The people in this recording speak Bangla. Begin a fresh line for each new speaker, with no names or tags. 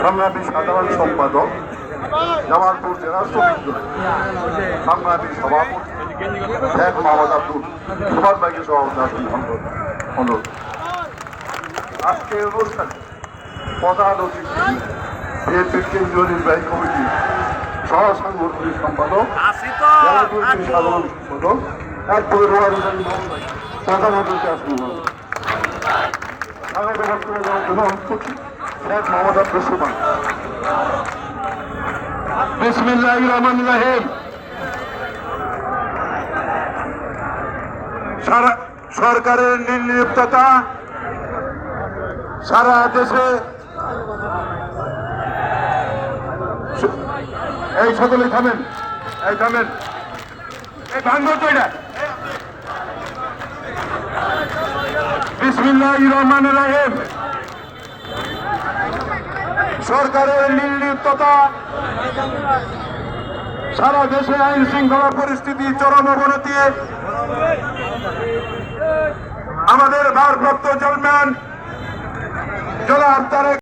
সংগ্রামী সাধারণ সম্পাদক, জামালপুর জেলা শ্রমিক দল সংগ্রামী সভাপতি শেখ মোহাম্মদ আব্দুল সুভাষ ভাইকে সভাপতি আসন অনুরোধ। আজকের অনুষ্ঠানে প্রধান অতিথি বিএনপির কেন্দ্রীয় নির্বাহী কমিটির সহ সাংগঠনিক সম্পাদক, জেলা বিএনপির সাধারণ সম্পাদক, এরপরে প্রধান অতিথি আসন স্বাগত বক্তব্য দেওয়ার জন্য অনুষ্ঠিত শেখ মোহাম্মদ আব্দুল সুভাষ। বিসমিল্লাহির রহমানির রহিম। সরকারের নির্লিপ্ততা সারা দেশে, এই সকলে থামেন, এই থামেন, এই ভাঙবো তো এটা। বিসমিল্লাহির রহমানির রহিম। সরকারের নির্লিপ্ততা সারা দেশে আইন শৃঙ্খলা পরিস্থিতি চরম অবনতি। আমাদের ভারপ্রাপ্ত চেয়ারম্যান জনাব তারেক